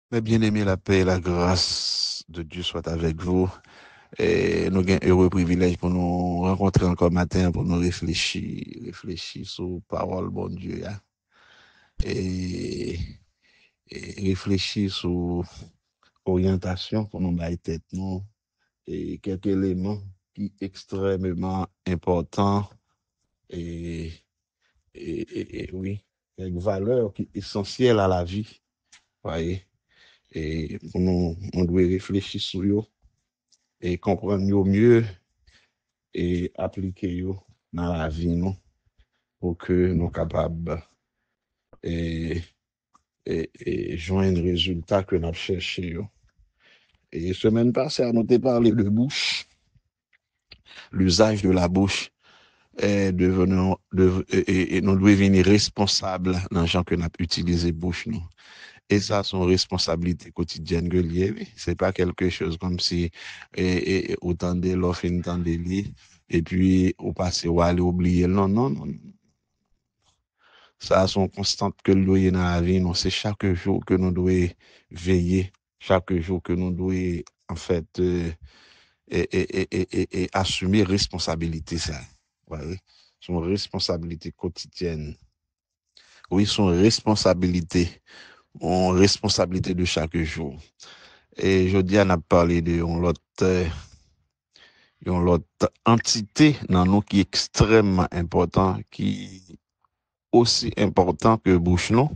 Mes bien-aimés, la paix et la grâce de Dieu soit avec vous. Et nous avons un heureux privilège pour nous rencontrer encore matin pour nous réfléchir sur la parole, bon Dieu, hein. et, et réfléchir sur l'orientation pour nous mettre tête, nous, et quelques éléments qui sont extrêmement importants et, et oui, quelques valeurs qui sont essentielles à la vie, voyez. Et pour nous, on doit réfléchir sur eux et comprendre mieux et appliquer eux dans la vie, nous, pour que nous soyons capables et, et joindre le résultat que nous cherchons. Et semaine passée, on a parlé de bouche, l'usage de la bouche est devenu, et nous devons devenir responsables dans les gens que nous utilisé bouche, nous. Et ça, son responsabilité quotidienne que lié, oui. C'est pas quelque chose comme si, autant de l'offre, tant de lit, et puis, au passé, ou aller oublier. Non, non, non. Ça, son constante que l'on dans la vie, non. C'est chaque jour que nous devons veiller, chaque jour que nous devons, en fait, et assumer responsabilité, ça. Ouais, son responsabilité quotidienne. Oui, son responsabilité, en responsabilité de chaque jour. Et je dis, on a parlé de l'autre entité dans nous qui est extrêmement important, qui est aussi important que bouche, non?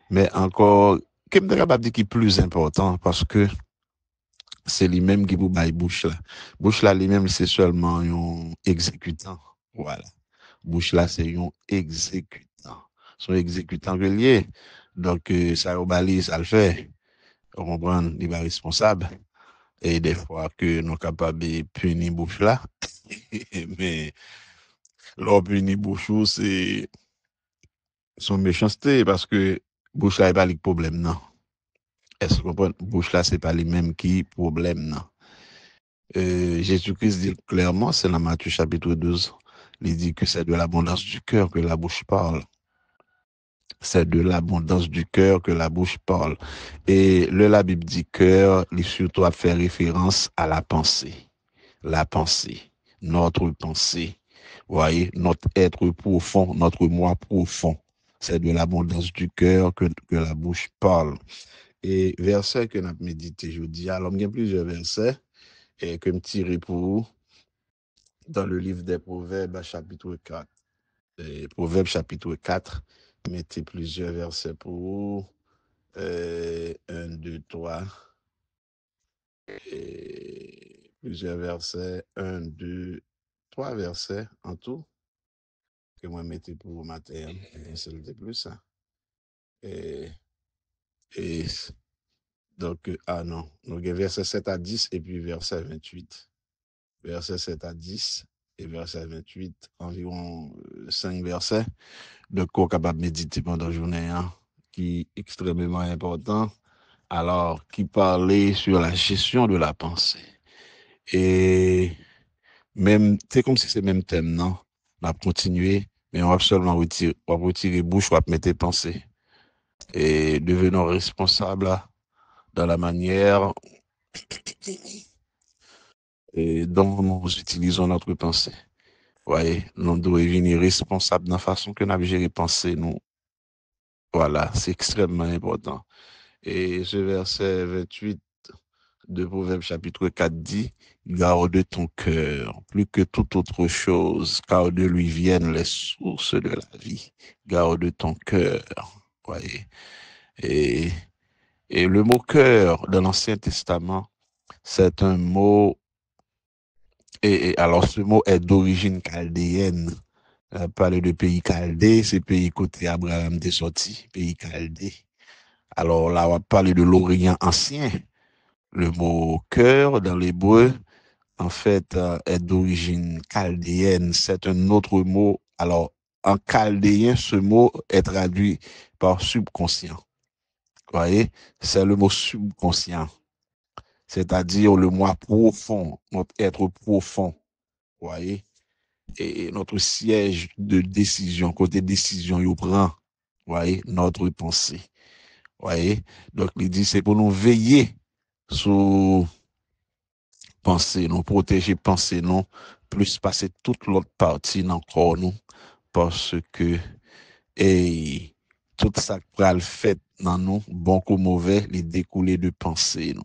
Mais encore, qui est capable de dire qui est plus important parce que c'est lui-même qui vous baille bouche là. Bouche là, lui-même, c'est seulement un exécutant. Voilà. Bouche là, c'est un exécutant. Son exécutant relié. Donc, ça au balise, ça le fait. On comprend, il va responsable. Et des fois que nous sommes capables de punir bouche là. Mais leur punir bouche, c'est son méchanceté parce que bouche là n'est pas le problème, non. Est-ce que vous comprenez? Bouche là, c'est pas les mêmes qui problème, non. Jésus-Christ dit clairement, c'est dans Matthieu chapitre 12, il dit que c'est de l'abondance du cœur que la bouche parle. C'est de l'abondance du cœur que la bouche parle. Et la Bible dit cœur, il surtout à faire référence à la pensée. La pensée, notre pensée, voyez, notre être profond, notre moi profond. C'est de l'abondance du cœur que la bouche parle. Et verset que nous avons médité jeudi, alors il y a plusieurs versets et que je tirer pour vous dans le livre des Proverbes, chapitre 4. Proverbes, chapitre 4, mettez plusieurs versets pour vous. 1, 2, 3. Et plusieurs versets, un, deux, trois versets en tout, que moi mettez pour vous matin, c'est plus ça. Et, et donc, ah non, donc verset 7 à 10 et puis verset 28. Verset 7 à 10 et verset 28, environ 5 versets. Donc, on est capable de méditer pendant la journée, hein, qui est extrêmement important. Alors, qui parlait sur la gestion de la pensée. Et même, c'est comme si c'est le même thème, non? On va continuer, mais on va seulement retirer bouche, on va mettre pensées. Et devenons responsables dans la manière et dont nous utilisons notre pensée. Voyez, nous devons devenir responsables dans la façon que nous avons géré pensée, nous. Voilà, c'est extrêmement important. Et ce verset 28 de Proverbe chapitre 4 dit, garde ton cœur plus que toute autre chose, car de lui viennent les sources de la vie. Garde ton cœur. Voyez. Et, et le mot cœur dans l'Ancien Testament, c'est un mot, et alors ce mot est d'origine chaldéenne. Parler de pays chaldé, c'est pays côté Abraham est sorti, pays chaldé. Alors là, on va parler de l'Orient ancien. Le mot cœur dans l'hébreu, en fait, est d'origine chaldéenne. C'est un autre mot. Alors, en chaldéen, ce mot est traduit par subconscient. Vous voyez, c'est le mot subconscient, c'est-à-dire le moi profond, notre être profond. Vous voyez, et notre siège de décision, côté décision, il prend, vous voyez, notre pensée. Voyez? Donc, il dit, c'est pour nous veiller sur pensée, nous protéger pensée, nous, plus passer toute l'autre partie dans le corps, nous, parce que, et, tout ça qui le fait dans nous, bon comme mauvais, les découler de pensée, nous.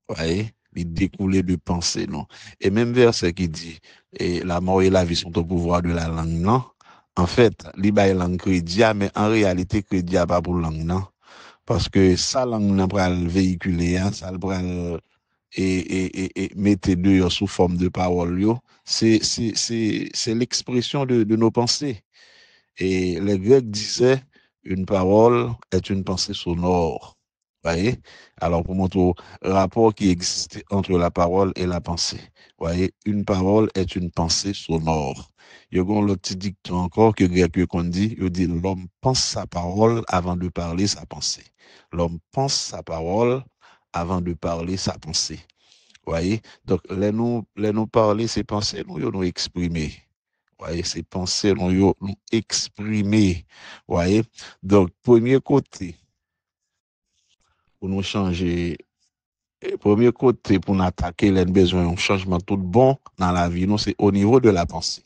Voyez? Les découler de pensée, non. Et même verset qui dit, et la mort et la vie sont au pouvoir de la langue, non. En fait, li bay langue crédit, mais en réalité, crédit pas pour langue, non. Parce que sa langue n'a pas le véhiculer, hein, ça le pral et mettez deux sous forme de parole, yo. C'est l'expression de nos pensées. Et les Grecs disaient, une parole est une pensée sonore. Voyez? Alors, pour montrer le rapport qui existe entre la parole et la pensée. Voyez? Une parole est une pensée sonore. Il y a un petit dicton encore que Grec qu'on dit, il dit, l'homme pense sa parole avant de parler sa pensée. L'homme pense sa parole avant de parler sa pensée. Voyez? Donc, les nous parler, ces pensées, nous exprimer. Voyez, ces pensées, nous exprimer. Voyez? Donc, premier côté, pour nous changer, premier côté, pour nous attaquer les besoins, un changement tout bon dans la vie, nous, c'est au niveau de la pensée.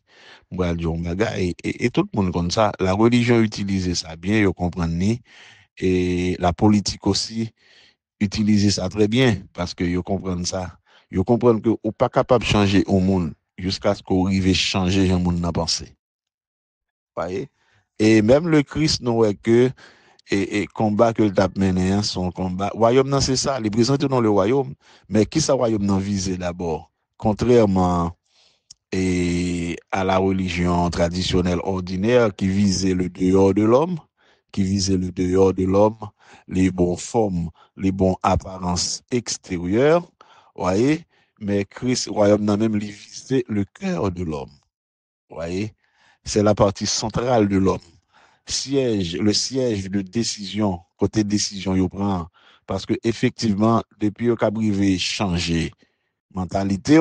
Et tout le monde comme ça, la religion utilise ça bien, ils comprennent, et la politique aussi utilise ça très bien, parce que ils comprennent ça. Ils comprennent que vous pas capable de changer au monde jusqu'à ce qu'on arrive à changer le monde dans la pensée. Voyez? Et même le Christ, nous, est que et combat que le tape mené, hein, son combat. Royaume, non, c'est ça, les présenter dans le royaume. Mais qui ça royaume non visé d'abord? Contrairement à la religion traditionnelle ordinaire qui visait le dehors de l'homme, qui visait le dehors de l'homme, les bonnes formes, les bonnes apparences extérieures, voyez? Mais Christ, royaume non même, il visait le cœur de l'homme, voyez? C'est la partie centrale de l'homme. Le siège de décision, côté décision, il prend. Parce que effectivement, depuis qu'il a privé changer mentalité,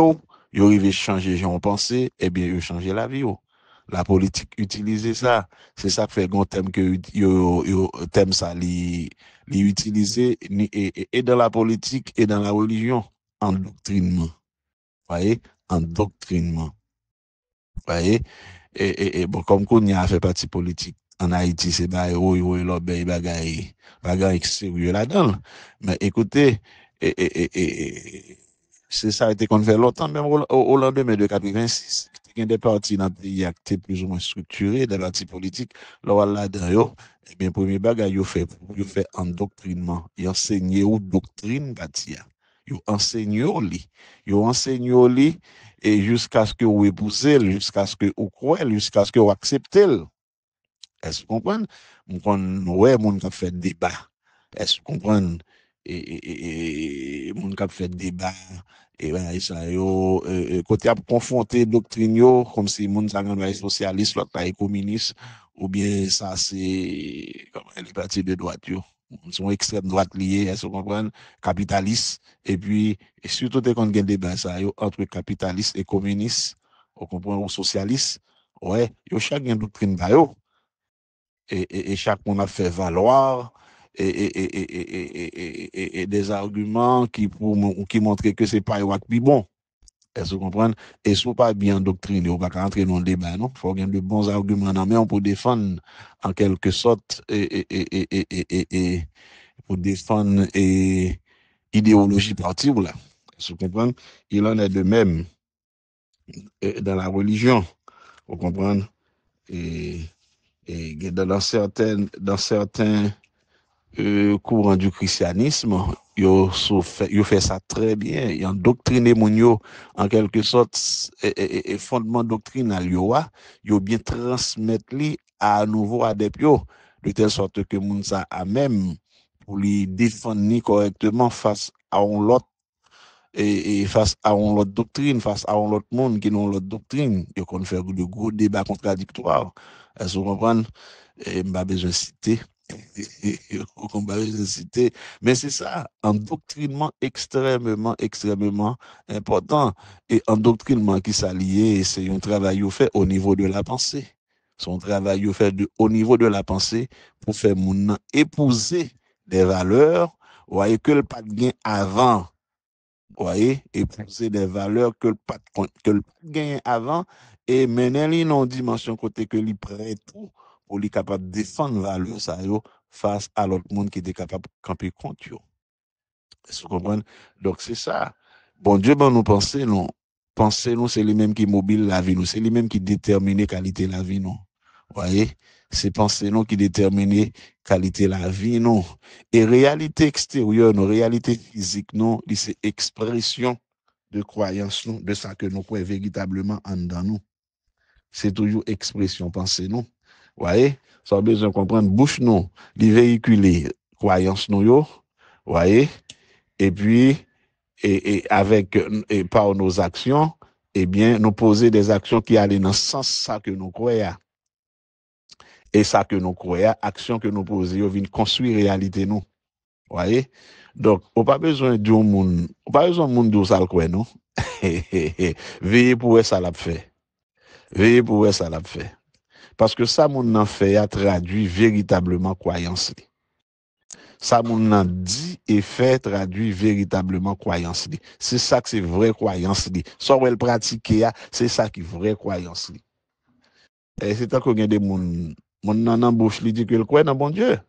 il arrive changer genre pensée, eh bien, il changer la vie. La politique utilise ça. C'est ça qui fait un thème que thème ça, li utiliser et dans la politique et dans la religion, en doctrinement. Voyez? En doctrinement. Voyez? Et bon, comme qu'on y a fait partie politique en Haïti, c'est bah, oui, là, ben, bagay sérieux là-dedans. Mais écoutez, c'est ça a été qu'on fait longtemps, même au lendemain de 86. Il y a des partis dans le pays qui étaient plus ou moins structurés, des partis politiques, là-dedans, eh bien, premier bagay, il fait endoctrinement. Il enseigne ou doctrine, parti. Il enseigne ou li. Il enseigne ou li, et jusqu'à ce que vous épousez, jusqu'à ce que vous croyez, jusqu'à ce que vous acceptez. Est-ce que vous comprenez? Ouais, mon qui fait débat. Est-ce que vous comprenez? Mon qui fait débat. Et ben, ça, côté à confronter doctrine, comme si mon ça est socialiste, l'autre est communiste, ou bien ça, c'est, comme les partis de droite, yo. Ils sont extrême droite liés, est-ce que vous comprenez? Capitalistes. Et puis, et surtout, dès qu'on a un débat, ça, yo, entre capitalistes et communistes, vous comprenez, ou socialistes, ouais, yo, chacun doctrine, ba, yo et chaque monde a fait valoir et des arguments qui montraient que c'est pas plus bon. Est-ce que vous comprenez? Et ce n'est pas bien doctriné, on va pas rentrer dans le débat, non? Il faut avoir de bons arguments dans main pour défendre, en quelque sorte, pour défendre idéologie partie, là. Est-ce que vous comprenez? Il en est de même dans la religion, vous comprenez? Et, et dans certains courant du christianisme, yo fait ça très bien. Ils ont doctriné mon yo, en quelque sorte, et fondement doctrinal yo, yo bien transmettre li à nouveau adepte yo, de telle sorte que moun sa a même pour lui défendre ni correctement face à un lot et face à une autre doctrine, face à un autre monde qui n'a l'autre doctrine, il qu'on fait de gros débats contradictoires. Est-ce que vous comprenez? Et m'a besoin de citer. On va besoin de citer. Mais c'est ça, un doctrinement extrêmement important. Et un doctrinement qui s'allie, c'est un travail fait au niveau de la pensée. Son travail, il fait au niveau de la pensée pour faire moun épouser des valeurs, voyez, que le pas de gain avant. Voyez, épouser des valeurs que le pas de gain avant et mener li non dimension côté que li prêt tout pour lui capable de défendre valeur ça yo face à l'autre monde qui était capable de camper contre yo. Vous comprenez? Donc, c'est ça. Bon Dieu, bon, nous penser, non. Penser, nous, c'est lui-même qui mobile la vie, nous. C'est lui-même qui détermine qualité la vie, non. Voyez? C'est penser, non, qui détermine qualité la vie, non. Et réalité extérieure, non, réalité physique, non, c'est expression de croyance, non, de ça que nous croyons véritablement en dedans nous. C'est toujours expression, pensée, non. Voyez? Ça a besoin de comprendre, bouche, non, les véhiculer croyance, non, yo. Voyez? Et puis, et avec et par nos actions, eh bien, nous poser des actions qui allaient dans le sens ça que nous croyons. Et ça que nous croyons, action que nous posons, viennent construire réalité nous. Voyez? Donc, on pas besoin de monde, on pas besoin de monde d'où ça le croit, non? Veillez pour ça l'a fait. Veillez pour ça l'a fait. Parce que ça, mon en fait, a traduit véritablement croyance. Ça, mon dit et fait traduit véritablement croyance. C'est ça que c'est vraie croyance. Ça, où elle pratique, c'est ça qui est vraie croyance. Et c'est tant qu'on a des moun, moun nan bouche, il dit que le croit dans bon Dieu.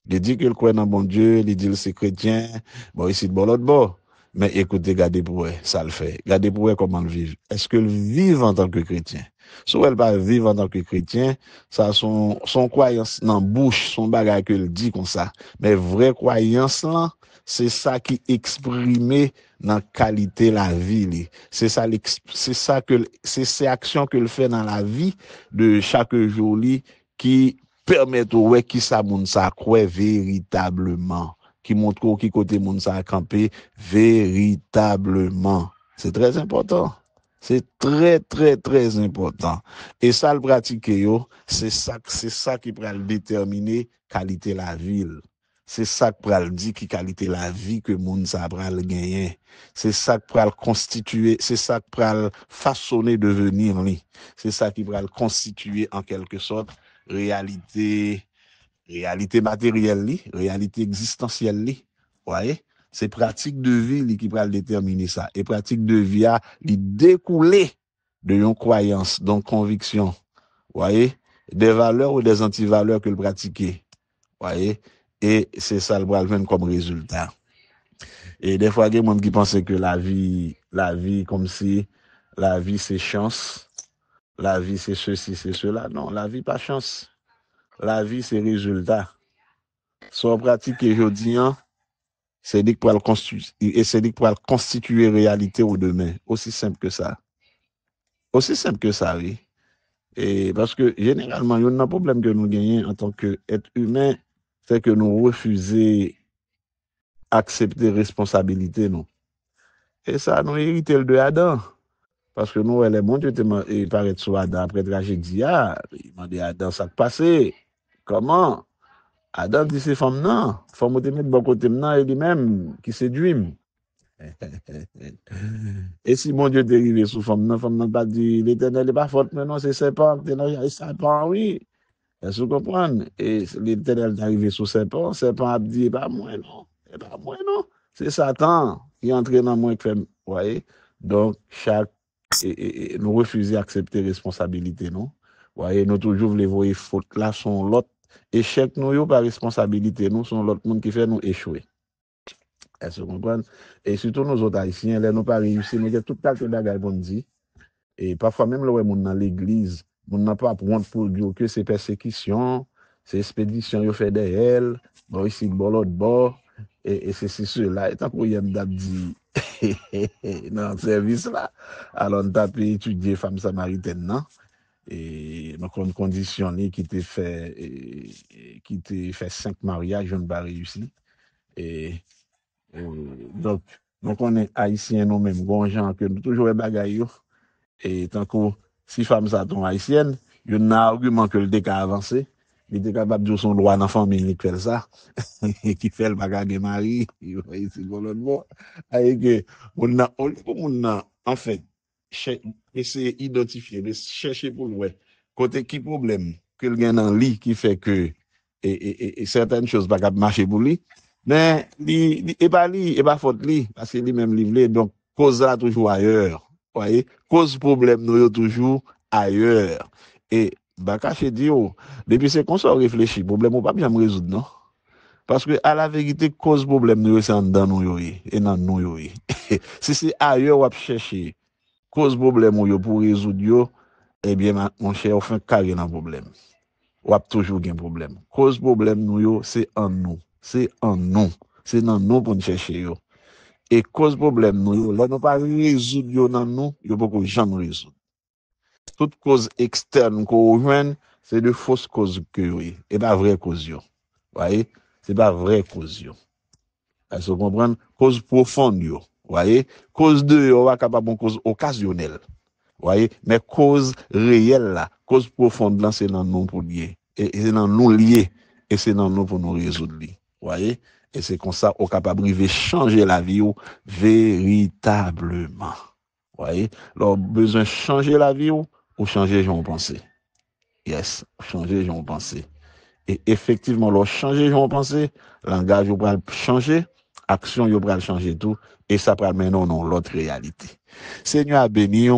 Il dit que le croit dans bon Dieu, il dit que c'est chrétien, bon, ici, de bon l'autre bord. Mais écoutez, gardez pour eux, ça le fait. Gardez pour eux comment le vivre. Est-ce que le vivre en tant que chrétien? Soit elle va vivre en tant que chrétien, ça son croyance dans bouche, son bagage que le dit comme ça. Mais vraie croyance là, c'est ça qui exprime dans qualité la vie. C'est ça que c'est ces actions que le fait dans la vie de chaque jour qui permettent ouais qui ça moun ça croit véritablement, qui montre qui côté moun ça camper véritablement. C'est très important. C'est très, très, très important. Et ça, le pratiquer, c'est ça qui peut le déterminer qualité la ville. C'est ça qui peut le dire qui qualité la vie que moun ça va le gagner. C'est ça qui peut le constituer, c'est ça qui peut le façonner devenir lui. C'est ça qui peut le constituer en quelque sorte réalité matérielle, réalité existentielle. Voyez? C'est pratique de vie qui va déterminer ça. Et pratique de vie a découlé de une croyance, donc conviction. Voyez? Des valeurs ou des antivaleurs que le pratiquer. Voyez? Et c'est ça le bras comme résultat. Et des fois, il y a des gens qui pensent que la vie, comme si la vie c'est chance, la vie c'est ceci, c'est cela. Non, la vie pas chance. La vie c'est résultat. Soit pratique aujourd'hui, c'est dit pour le constituer réalité au demain. Aussi simple que ça. Aussi simple que ça, oui. Et parce que généralement, il y a un problème que nous gagnons en tant qu'être humain, c'est que nous refusons accepter responsabilité, non. Et ça, nous héritons le de Adam. Parce que nous, les mondes, il paraît sur Adam après tragédie, il m'a dit Adam, ça te passé. Comment? Adam dit c'est femme non. Femme te mettre bon côté maintenant et lui-même qui séduit. Et si mon Dieu est arrivé sous femme n'a pas dit l'éternel n'est pas faute, mais non, c'est serpent, c'est serpent, oui. Est-ce que vous comprenez? Et l'éternel est arrivé sous serpent a dit, pas moi, non. Pas moi, non. C'est Satan qui est entré dans moi qui fait, voyez? Donc, nous refusons d'accepter responsabilité, non? Voyez, nous toujours voulons voir faute là, sont l'autre. Échec, nous, pas responsabilité, nous, sont l'autre monde qui fait nous échouer. Est-ce que vous comprenez? Et surtout nos autres haïtiens, là, nous pas réussi, nous avons tout le temps que bagaille qu'on dit. Et parfois même là, on dans l'église, on n'a pas pour dire que c'est persécution, c'est expédition, il fait des ailes, bon ici, bon l'autre bord, et c'est cela. Et tant qu'on y a dit dans le service là, alors on t'a pu étudier femme samaritaine, non? Et donc une condition qui t'a fait, qui t'a fait 5 mariages, je ne pas réussi. Et donc, on est haïtiens nous-mêmes, bon gens que nous toujours bagaille. Et tant que si femme ça tombe haïtienne, il y a un argument que le déca avancé. Il était capable de dire son droit dans la famille qui fait ça, qui fait le bagage de mari, il va ici pour l'autre bord. Avec en fait, essayer d'identifier, de chercher pour le ouais, côté qui problème que le gain dans lit qui fait que et certaines choses pas capable marcher pour lui, mais et pas faute lui parce que lui même livré donc cause là toujours ailleurs. Voyez, cause problème nous yo toujours ailleurs. Et bah caché dit depuis c'est qu'on s'en réfléchit, problème on pas bien résoudre non. Parce que à la vérité cause problème nous c'est en dedans nous yo et dans nous yo. Si c'est ailleurs on chercher cause problème yo pour résoudre yo, eh bien mon cher on fait carré dans problème. On a toujours un problème. Cause problème nous yo c'est en nous, c'est en nous. C'est dans nous pour nous chercher yo. Et cause problème nous yo, là nous pas résoudre yo dans nous, yo pas jamais résoudre. Toute cause externe qu'on joine, c'est de fausses causes que oui, et pas vraie cause yo. Voyez, c'est pas vraie cause yo. Est-ce que vous comprenez? Cause profonde yo. Voyez, cause de yo va capable une cause occasionnelle. Voyez, mais cause réelle là, cause profonde là, c'est dans nous pour lier. Et c'est dans nous lier. Et c'est dans nous pour nous résoudre. Voyez? Et c'est comme ça, on est capable de changer la vie véritablement. Voyez? Alors, besoin de changer la vie ou changer son pensée. Yes, changer son pensée. Et effectivement, leur changer son pensée, langage, vous pouvez changer, action, vous pouvez changer tout, et ça peut mener non l'autre réalité. Seigneur a béni,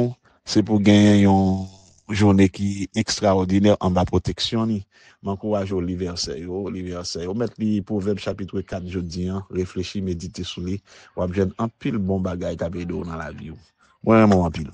c'est pour gagner une journée qui est extraordinaire en bas protection. M'encourage au verset, mettre les Proverbes chapitre 4, je dis, réfléchir, méditer sur lui, ou avoir un pile bon bagage dans la vie. Vraiment, un pile.